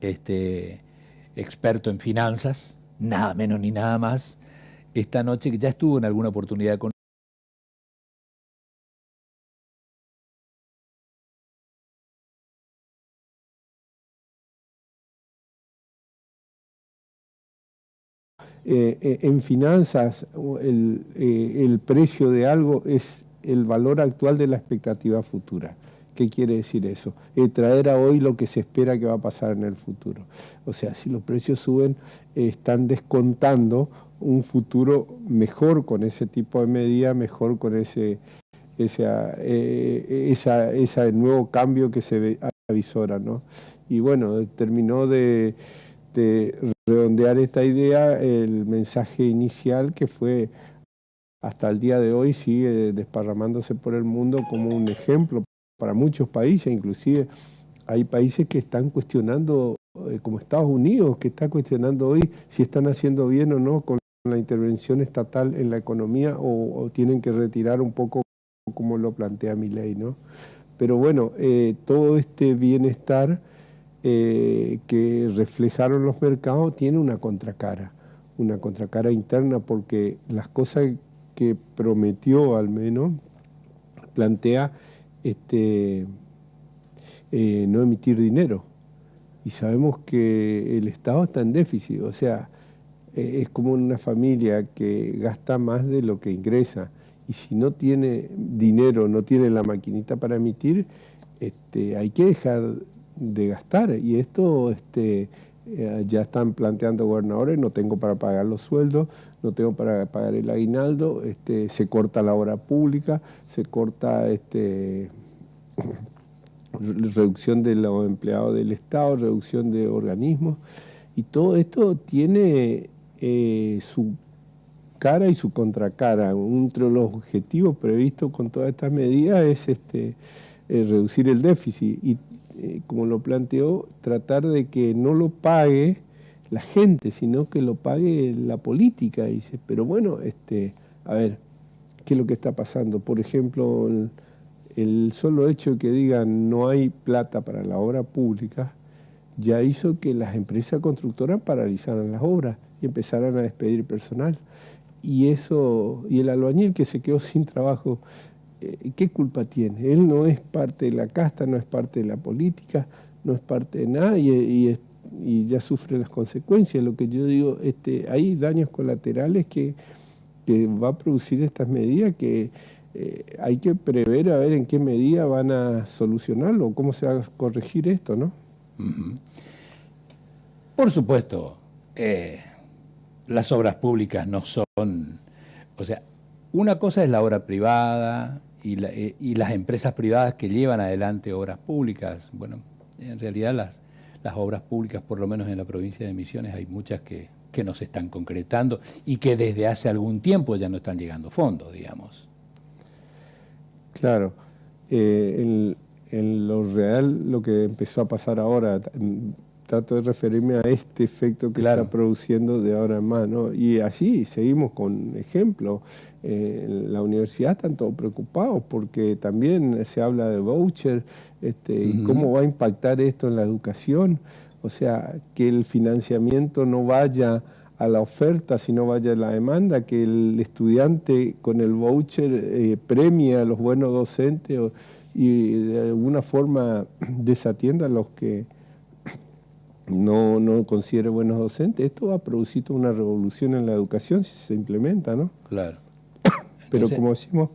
este, experto en finanzas, nada menos ni nada más, esta noche, que ya estuvo en alguna oportunidad con... En finanzas, el precio de algo es el valor actual de la expectativa futura. ¿Qué quiere decir eso? Traer a hoy lo que se espera que va a pasar en el futuro. O sea, si los precios suben, están descontando un futuro mejor con ese tipo de medida, mejor con ese nuevo cambio que se avisora, ¿no? Y bueno, terminó de redondear esta idea el mensaje inicial, que fue hasta el día de hoy sigue desparramándose por el mundo como un ejemplo para muchos países. Inclusive hay países que están cuestionando, como Estados Unidos, que está cuestionando hoy si están haciendo bien o no con la intervención estatal en la economía, o tienen que retirar un poco como lo plantea Milei, ¿no? Pero bueno, todo este bienestar que reflejaron los mercados tiene una contracara interna, porque las cosas que prometió al menos plantea no emitir dinero. Y sabemos que el Estado está en déficit, o sea, es como una familia que gasta más de lo que ingresa. Y si no tiene dinero, no tiene la maquinita para emitir, hay que dejar de gastar. Y esto ya están planteando gobernadores: no tengo para pagar los sueldos, no tengo para pagar el aguinaldo, se corta la obra pública, se corta reducción de los empleados del Estado, reducción de organismos. Y todo esto tiene su cara y su contracara. Entre los objetivos previstos con todas estas medidas es reducir el déficit y, como lo planteó, tratar de que no lo pague la gente, sino que lo pague la política. Y dice, pero bueno, a ver, ¿qué es lo que está pasando? Por ejemplo, el solo hecho de que digan no hay plata para la obra pública ya hizo que las empresas constructoras paralizaran las obras y empezaran a despedir personal. Y el albañil que se quedó sin trabajo, ¿qué culpa tiene? Él no es parte de la casta, no es parte de la política, no es parte de nada, y ya sufre las consecuencias. Lo que yo digo, hay daños colaterales que va a producir estas medidas, que hay que prever a ver en qué medida van a solucionarlo, cómo se va a corregir esto, ¿no? Por supuesto, las obras públicas no son... O sea, una cosa es la obra privada y las empresas privadas que llevan adelante obras públicas. Bueno, en realidad las obras públicas, por lo menos en la provincia de Misiones, hay muchas que no se están concretando y que desde hace algún tiempo ya no están llegando fondos, digamos. Claro. En lo real, lo que empezó a pasar ahora, trato de referirme a este efecto que está produciendo de ahora en más, ¿no? Y así seguimos con ejemplos. En la universidad están todos preocupados porque también se habla de voucher, y cómo va a impactar esto en la educación. O sea, que el financiamiento no vaya a la oferta, sino vaya a la demanda, que el estudiante con el voucher premie a los buenos docentes y de alguna forma desatienda a los que no considere buenos docentes. Esto va a producir toda una revolución en la educación si se implementa, ¿no? Claro. Pero entonces, como decimos...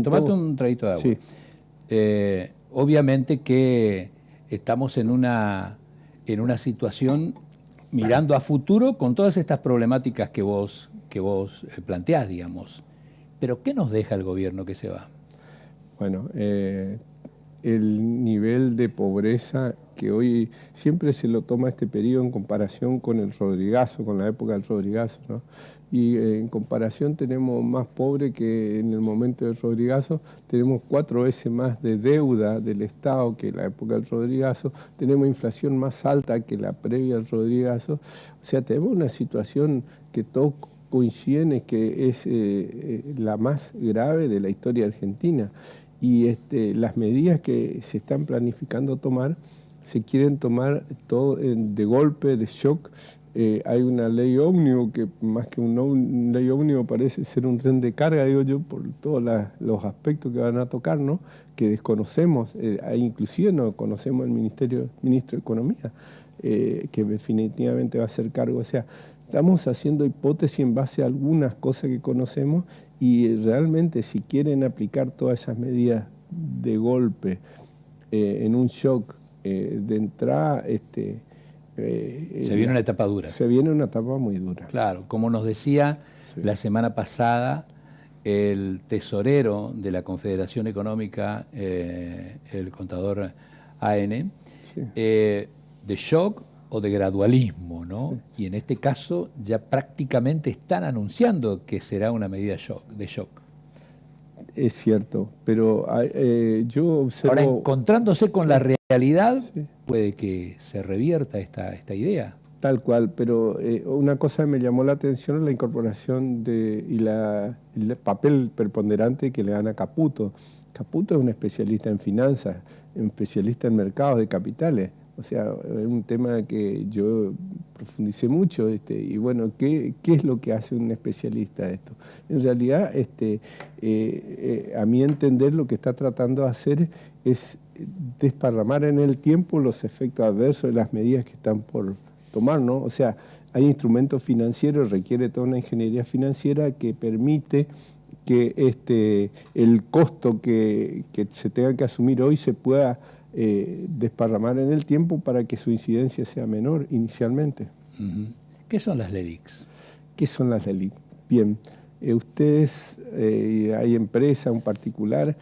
Tomate un traguito de agua. Sí. Obviamente que estamos en una situación mirando a futuro con todas estas problemáticas que vos planteás, digamos. Pero ¿qué nos deja el gobierno que se va? Bueno, el nivel de pobreza que hoy siempre se lo toma este periodo en comparación con el Rodrigazo, con la época del Rodrigazo, ¿no? Y en comparación tenemos más pobre que en el momento del Rodrigazo, tenemos 4 veces más de deuda del Estado que en la época del Rodrigazo, tenemos inflación más alta que la previa al Rodrigazo. O sea, tenemos una situación que todos coinciden en que es la más grave de la historia argentina. Y las medidas que se están planificando tomar se quieren tomar todo de golpe, de shock. Hay una ley ómnibus que más que una ley ómnibus parece ser un tren de carga, digo yo, por todos los aspectos que van a tocar, ¿no? Que desconocemos, inclusive no conocemos el ministro de Economía, que definitivamente va a hacer cargo. O sea, estamos haciendo hipótesis en base a algunas cosas que conocemos y realmente si quieren aplicar todas esas medidas de golpe, en un shock de entrada, se viene una etapa dura. Se viene una etapa muy dura. Claro, como nos decía la semana pasada el tesorero de la Confederación Económica, el contador AN, de shock o de gradualismo, ¿no? Sí. Y en este caso ya prácticamente están anunciando que será una medida de shock. Es cierto, pero yo observo... Ahora, encontrándose con la realidad, puede que se revierta esta idea. Tal cual, pero una cosa que me llamó la atención es la incorporación el papel preponderante que le dan a Caputo. Caputo es un especialista en finanzas, un especialista en mercados de capitales. O sea, es un tema que yo profundicé mucho, y bueno, ¿qué es lo que hace un especialista de esto? En realidad, a mi entender, lo que está tratando de hacer es desparramar en el tiempo los efectos adversos de las medidas que están por tomar, ¿no? O sea, hay instrumentos financieros, requiere toda una ingeniería financiera que permite que el costo que se tenga que asumir hoy se pueda desparramar en el tiempo para que su incidencia sea menor inicialmente. ¿Qué son las LELIQs? ¿Qué son las LELIQ? Bien, ustedes, hay empresa, un particular,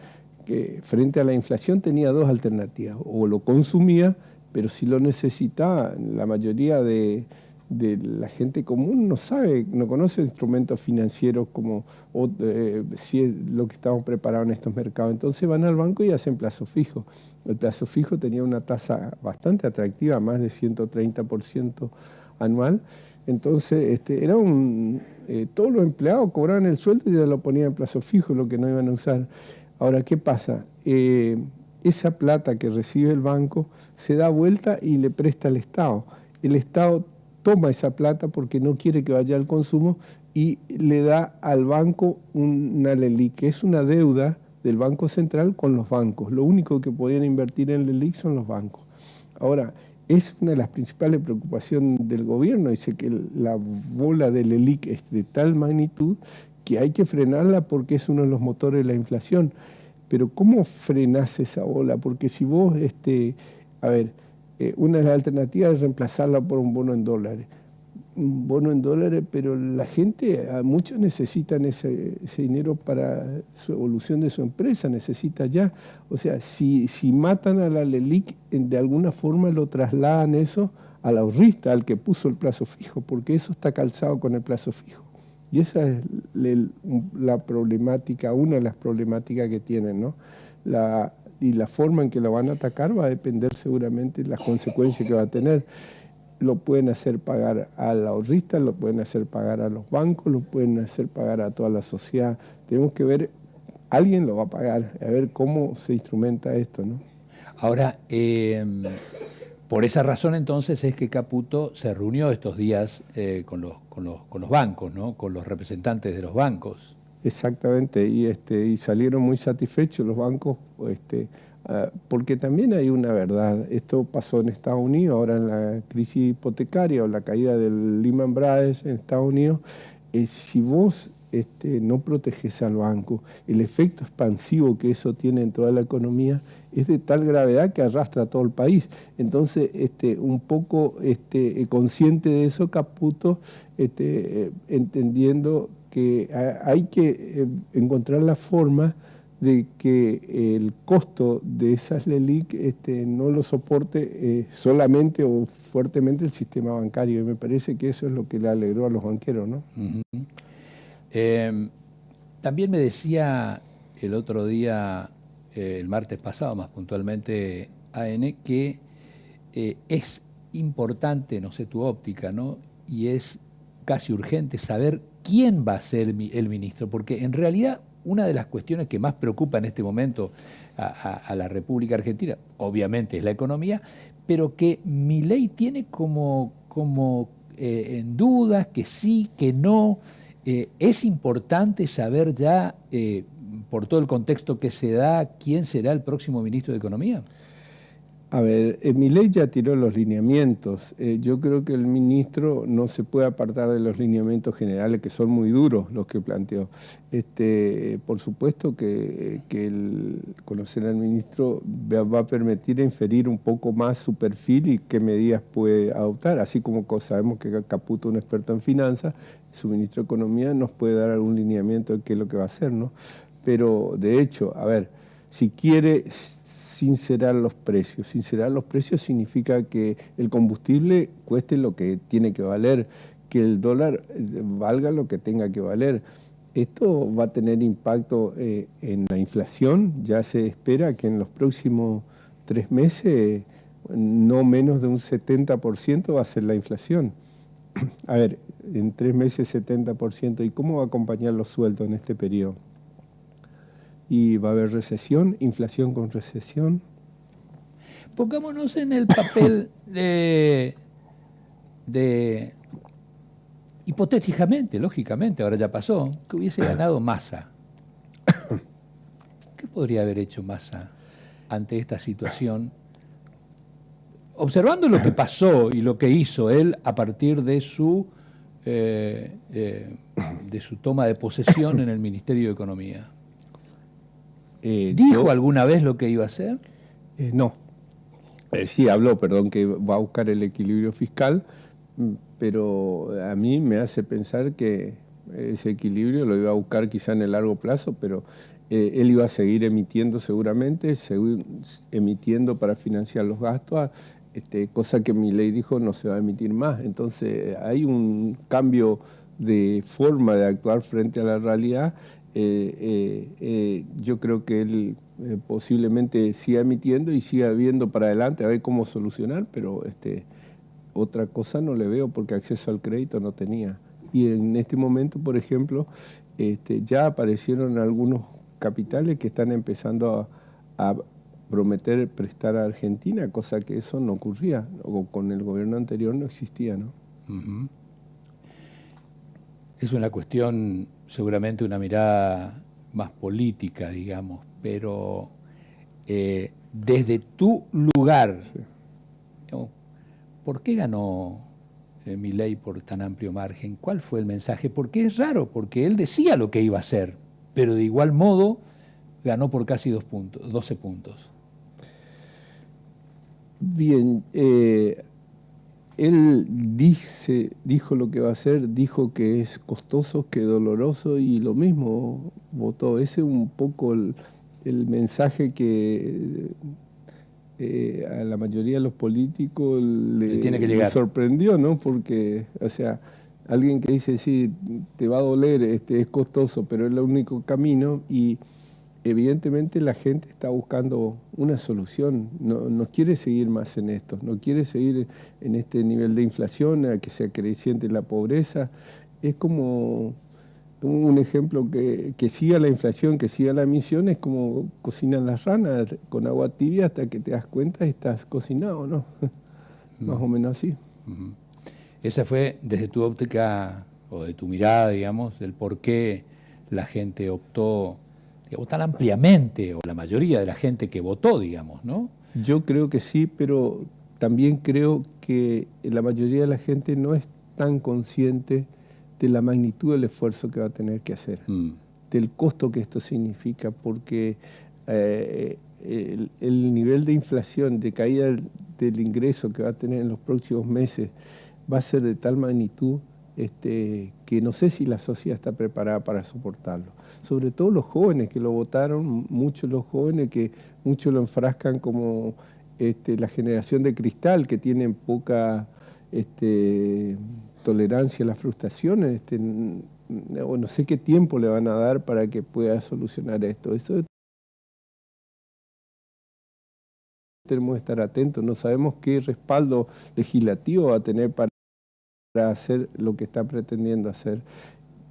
que frente a la inflación tenía dos alternativas, o lo consumía, pero si lo necesitaba, la mayoría de la gente común no sabe, no conoce instrumentos financieros como si es lo que estamos preparados en estos mercados. Entonces van al banco y hacen plazo fijo. El plazo fijo tenía una tasa bastante atractiva, más de 130% anual. Entonces era todos los empleados cobraban el sueldo y ya lo ponían en plazo fijo, lo que no iban a usar. Ahora, ¿qué pasa? Esa plata que recibe el banco se da vuelta y le presta al Estado. El Estado toma esa plata porque no quiere que vaya al consumo y le da al banco una LELIQ, que es una deuda del Banco Central con los bancos. Lo único que podían invertir en LELIQ son los bancos. Ahora, es una de las principales preocupaciones del gobierno. Dice que la bola de LELIQ es de tal magnitud que hay que frenarla porque es uno de los motores de la inflación. Pero ¿cómo frenás esa bola? Porque si vos, una de las alternativas es reemplazarla por un bono en dólares. Un bono en dólares, pero la gente, muchos necesitan ese dinero para su evolución de su empresa, necesita ya. O sea, si matan a la LELIQ, de alguna forma lo trasladan eso al ahorrista, al que puso el plazo fijo, porque eso está calzado con el plazo fijo. Y esa es la problemática, una de las problemáticas que tienen, ¿no? Y la forma en que lo van a atacar va a depender seguramente de las consecuencias que va a tener. Lo pueden hacer pagar al ahorrista, lo pueden hacer pagar a los bancos, lo pueden hacer pagar a toda la sociedad. Tenemos que ver, alguien lo va a pagar, a ver cómo se instrumenta esto, ¿no? Ahora, por esa razón entonces es que Caputo se reunió estos días con los bancos, ¿no? Con los representantes de los bancos. Exactamente, y salieron muy satisfechos los bancos, porque también hay una verdad. Esto pasó en Estados Unidos, ahora en la crisis hipotecaria o la caída del Lehman Brothers en Estados Unidos. Si vos no proteges al banco, el efecto expansivo que eso tiene en toda la economía es de tal gravedad que arrastra a todo el país. Entonces, un poco consciente de eso, Caputo, entendiendo que hay que encontrar la forma de que el costo de esas LELIQ no lo soporte solamente o fuertemente el sistema bancario. Y me parece que eso es lo que le alegró a los banqueros, ¿no? También me decía el otro día, el martes pasado más puntualmente, AN, que es importante, no sé tu óptica, ¿no? Y es casi urgente saber quién va a ser el ministro, porque en realidad una de las cuestiones que más preocupa en este momento a la República Argentina, obviamente, es la economía, pero que Milei tiene en dudas, que sí, que no. Es importante saber ya, por todo el contexto que se da, quién será el próximo ministro de Economía. A ver, Milei ya tiró los lineamientos. Yo creo que el ministro no se puede apartar de los lineamientos generales, que son muy duros los que planteó. Por supuesto que conocer al ministro va a permitir inferir un poco más su perfil y qué medidas puede adoptar. Así como sabemos que Caputo, un experto en finanzas, su ministro de Economía nos puede dar algún lineamiento de qué es lo que va a hacer, ¿no? Pero, de hecho, a ver, si quiere sincerar los precios. Sincerar los precios significa que el combustible cueste lo que tiene que valer, que el dólar valga lo que tenga que valer. Esto va a tener impacto en la inflación. Ya se espera que en los próximos 3 meses no menos de un 70% va a ser la inflación. A ver, en 3 meses 70%. ¿Y cómo va a acompañar los sueldos en este periodo? Y va a haber recesión, inflación con recesión. Pongámonos en el papel hipotéticamente, lógicamente, ahora ya pasó, que hubiese ganado Massa. ¿Qué podría haber hecho Massa ante esta situación? Observando lo que pasó y lo que hizo él a partir de su toma de posesión en el Ministerio de Economía. ¿Dijo alguna vez lo que iba a hacer? No. Sí, habló, perdón, que va a buscar el equilibrio fiscal, pero a mí me hace pensar que ese equilibrio lo iba a buscar quizá en el largo plazo, pero él iba a seguir emitiendo seguramente, seguir emitiendo para financiar los gastos, cosa que Milei dijo no se va a emitir más. Entonces hay un cambio de forma de actuar frente a la realidad. Yo creo que él posiblemente siga emitiendo y siga viendo para adelante a ver cómo solucionar, pero otra cosa no le veo porque acceso al crédito no tenía. Y en este momento, por ejemplo, ya aparecieron algunos capitales que están empezando a prometer prestar a Argentina, cosa que eso no ocurría, o con el gobierno anterior no existía, ¿no? Uh-huh. Es una cuestión, seguramente una mirada más política, digamos, pero desde tu lugar, sí, ¿por qué ganó Milei por tan amplio margen? ¿Cuál fue el mensaje? Porque es raro, porque él decía lo que iba a hacer, pero de igual modo ganó por casi 12 puntos. Bien, él dijo lo que va a hacer, dijo que es costoso, que doloroso, y lo mismo votó. Ese es un poco el mensaje que a la mayoría de los políticos le sorprendió, ¿no? Porque, o sea, alguien que dice, sí, te va a doler, es costoso, pero es el único camino, y evidentemente la gente está buscando una solución, no quiere seguir más en esto, no quiere seguir en este nivel de inflación, a que sea creciente la pobreza. Es como un ejemplo que siga la inflación, que siga la emisión, es como cocinan las ranas con agua tibia hasta que te das cuenta y estás cocinado, ¿no? Más o menos así. Esa fue, desde tu óptica o de tu mirada, digamos, el por qué la gente optó tan ampliamente, o la mayoría de la gente que votó, digamos, ¿no? Yo creo que sí, pero también creo que la mayoría de la gente no es tan consciente de la magnitud del esfuerzo que va a tener que hacer, del costo que esto significa, porque el nivel de inflación, de caída del ingreso que va a tener en los próximos meses, va a ser de tal magnitud que no sé si la sociedad está preparada para soportarlo. Sobre todo los jóvenes que lo votaron, muchos los jóvenes que muchos lo enfrascan como la generación de cristal, que tienen poca tolerancia a las frustraciones, no sé qué tiempo le van a dar para que pueda solucionar esto. Eso tenemos que estar atentos, no sabemos qué respaldo legislativo va a tener para hacer lo que está pretendiendo hacer.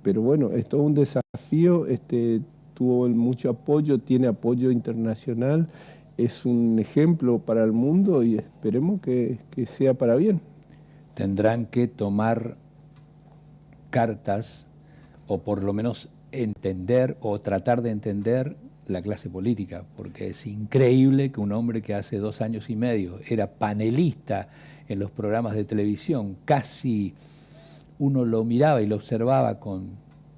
Pero bueno, es todo un desafío, tuvo mucho apoyo, tiene apoyo internacional, es un ejemplo para el mundo y esperemos que sea para bien. Tendrán que tomar cartas o por lo menos entender o tratar de entender la clase política, porque es increíble que un hombre que hace 2 años y medio era panelista en los programas de televisión, casi uno lo miraba y lo observaba con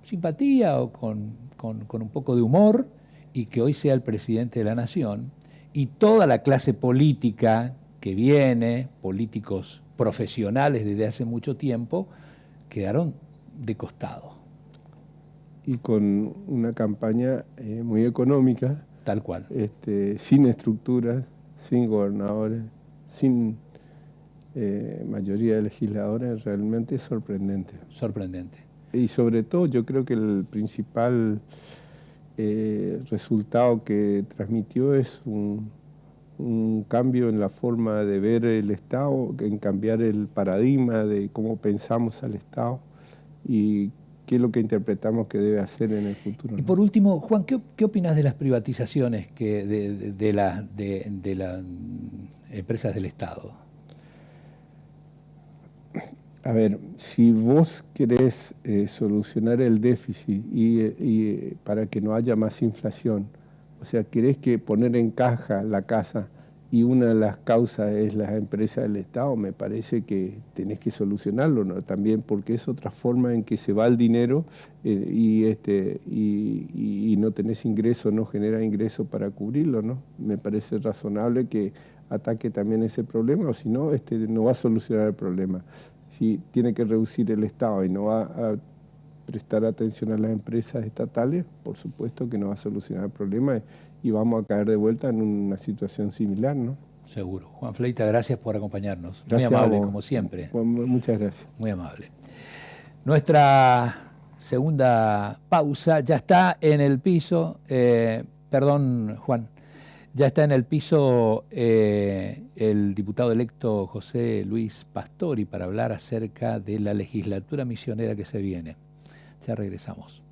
simpatía o con un poco de humor, y que hoy sea el presidente de la nación, y toda la clase política que viene, políticos profesionales desde hace mucho tiempo, quedaron de costado. Y con una campaña muy económica, Tal cual. sin estructuras, sin gobernadores, sin mayoría de legisladores, realmente sorprendente. Sorprendente. Y sobre todo yo creo que el principal resultado que transmitió es un cambio en la forma de ver el Estado, en cambiar el paradigma de cómo pensamos al Estado y qué es lo que interpretamos que debe hacer en el futuro, ¿no? Y por último, Juan, ¿qué opinas de las privatizaciones de las empresas del Estado? A ver, si vos querés solucionar el déficit y para que no haya más inflación, o sea, querés que poner en caja la casa y una de las causas es las empresas del Estado, me parece que tenés que solucionarlo, ¿no? También porque es otra forma en que se va el dinero y no tenés ingreso, no genera ingreso para cubrirlo, ¿no? Me parece razonable que ataque también ese problema, o si no, no va a solucionar el problema. Si tiene que reducir el Estado y no va a prestar atención a las empresas estatales, por supuesto que no va a solucionar el problema y vamos a caer de vuelta en una situación similar, ¿no? Seguro. Juan Fleita, gracias por acompañarnos. Gracias, muy amable, como siempre. Muchas gracias. Muy amable. Nuestra segunda pausa ya está en el piso, perdón, Juan, ya está en el piso el diputado electo José Luis Pastori para hablar acerca de la legislatura misionera que se viene. Ya regresamos.